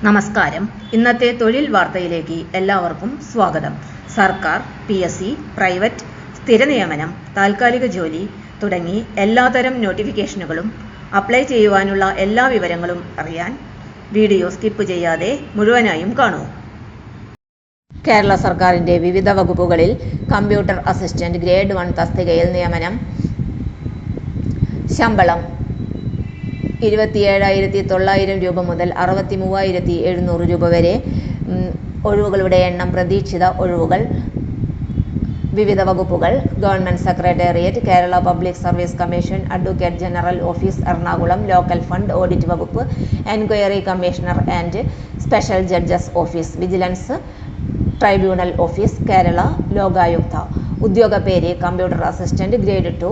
നമസ്കാരം. ഇന്നത്തെ തൊഴിൽ വാർത്തയിലേക്ക് എല്ലാവർക്കും സ്വാഗതം. സർക്കാർ, PSC, പ്രൈവറ്റ്, സ്ഥിര നിയമനം, താൽക്കാലിക ജോലി തുടങ്ങി എല്ലാത്തരം നോട്ടിഫിക്കേഷനുകളും അപ്ലൈ ചെയ്യുവാനുള്ള എല്ലാ വിവരങ്ങളും അറിയാൻ വീഡിയോ സ്കിപ്പ് ചെയ്യാതെ മുഴുവനായും കാണൂ. കേരള സർക്കാരിൻ്റെ വിവിധ വകുപ്പുകളിൽ കമ്പ്യൂട്ടർ അസിസ്റ്റന്റ് ഗ്രേഡ് 1 തസ്തികയിൽ നിയമനം. ശമ്പളം 27,900 രൂപ മുതൽ 63,700 രൂപ വരെ. ഒഴിവുകളുടെ എണ്ണം പ്രതീക്ഷിത ഒഴിവുകൾ. വിവിധ വകുപ്പുകൾ: government secretariat, Kerala public service commission, advocate general office Ernakulam, local fund audit വകുപ്പ്, enquiry commissioner and special judges office, vigilance tribunal office, Kerala Lokayukta. ഉദ്യോഗപേര് കമ്പ്യൂട്ടർ അസിസ്റ്റന്റ് ഗ്രേഡ് 2.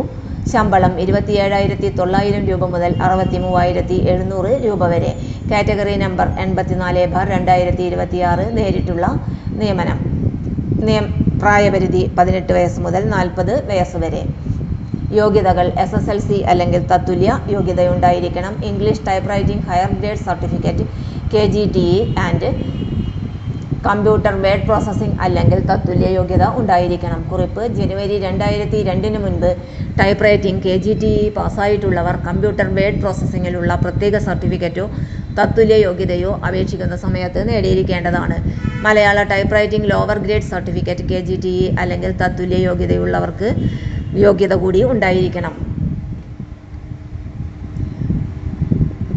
ശമ്പളം 27,900 രൂപ മുതൽ 63,700 രൂപ വരെ. Category number 84/2026. നേരിട്ടുള്ള നിയമനം. പ്രായപരിധി 18 വയസ്സ് മുതൽ 40 വയസ്സ് വരെ. യോഗ്യതകൾ: SSLC അല്ലെങ്കിൽ തത്തുല്യ യോഗ്യതയുണ്ടായിരിക്കണം. English type writing higher grade certificate, KGTE and computer word processing അല്ലെങ്കിൽ തത്തുല്യ യോഗ്യത ഉണ്ടായിരിക്കണം. കുറിപ്പ്: ജനുവരി 2002 മുൻപ് ടൈപ്പ് റൈറ്റിംഗ് KGTE പാസ്സായിട്ടുള്ളവർ കമ്പ്യൂട്ടർ വേഡ് പ്രോസസ്സിങ്ങിലുള്ള പ്രത്യേക സർട്ടിഫിക്കറ്റോ തത്തുല്യ യോഗ്യതയോ അപേക്ഷിക്കുന്ന സമയത്ത് നേടിയിരിക്കേണ്ടതാണ്. Malayalam type writing lower grade certificate, KGTE അല്ലെങ്കിൽ തത്തുല്യ യോഗ്യതയുള്ളവർക്ക് യോഗ്യത കൂടി ഉണ്ടായിരിക്കണം.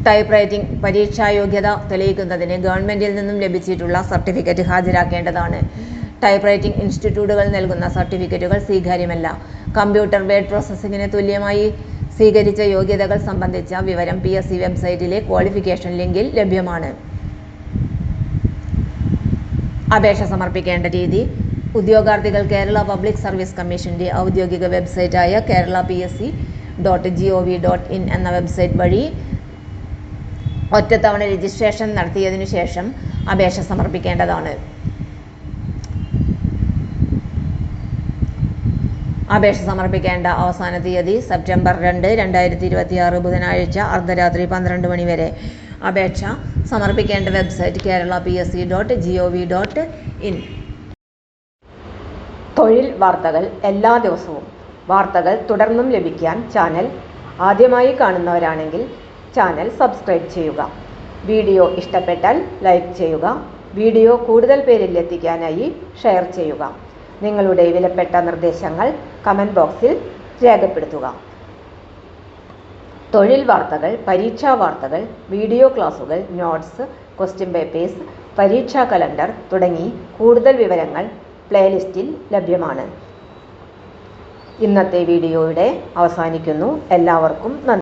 ടൈപ്പ് റൈറ്റിംഗ് പരീക്ഷായോഗ്യത തെളിയിക്കുന്നതിന് ഗവൺമെന്റിൽ നിന്നും ലഭിച്ചിട്ടുള്ള സർട്ടിഫിക്കറ്റ് ഹാജരാക്കേണ്ടതാണ്. ടൈപ്പ് റൈറ്റിംഗ് ഇൻസ്റ്റിറ്റ്യൂട്ടുകൾ നൽകുന്ന സർട്ടിഫിക്കറ്റുകൾ സ്വീകാര്യമല്ല. കമ്പ്യൂട്ടർ വേഡ് പ്രോസസ്സിങ്ങിന് തുല്യമായി സ്വീകരിച്ച യോഗ്യതകൾ സംബന്ധിച്ച വിവരം PSC വെബ്സൈറ്റിലെ ക്വാളിഫിക്കേഷൻ ലിങ്കിൽ ലഭ്യമാണ്. അപേക്ഷ സമർപ്പിക്കേണ്ട രീതി: ഉദ്യോഗാർത്ഥികൾ കേരള പബ്ലിക് സർവീസ് കമ്മീഷന്റെ ഔദ്യോഗിക വെബ്സൈറ്റായ kerala.psc.gov.in എന്ന വെബ്സൈറ്റ് വഴി ഒറ്റത്തവണ രജിസ്ട്രേഷൻ നടത്തിയതിനു ശേഷം അപേക്ഷ സമർപ്പിക്കേണ്ടതാണ്. അപേക്ഷ സമർപ്പിക്കേണ്ട അവസാന തീയതി സെപ്റ്റംബർ 2, 2026 ബുധനാഴ്ച അർദ്ധരാത്രി 12 മണി വരെ. അപേക്ഷ സമർപ്പിക്കേണ്ട വെബ്സൈറ്റ് kerala.psc.gov.in. തൊഴിൽ വാർത്തകൾ എല്ലാ ദിവസവും. വാർത്തകൾ തുടർന്നും ലഭിക്കാൻ ചാനൽ ആദ്യമായി കാണുന്നവരാണെങ്കിൽ ചാനൽ സബ്സ്ക്രൈബ് ചെയ്യുക. വീഡിയോ ഇഷ്ടപ്പെട്ടാൽ ലൈക്ക് ചെയ്യുക. വീഡിയോ കൂടുതൽ പേരിൽ എത്തിക്കാനായി ഷെയർ ചെയ്യുക. നിങ്ങളുടെ വിലപ്പെട്ട നിർദ്ദേശങ്ങൾ കമന്റ് ബോക്സിൽ രേഖപ്പെടുത്തുക. തൊഴിൽ വാർത്തകൾ, പരീക്ഷാ വാർത്തകൾ, വീഡിയോ ക്ലാസുകൾ, നോട്ട്സ്, ക്വസ്റ്റ്യൻ പേപ്പേഴ്സ്, പരീക്ഷാ കലണ്ടർ തുടങ്ങി കൂടുതൽ വിവരങ്ങൾ പ്ലേലിസ്റ്റിൽ ലഭ്യമാണ്. ഇന്നത്തെ വീഡിയോയുടെ അവസാനിക്കുന്നു. എല്ലാവർക്കും നന്ദി.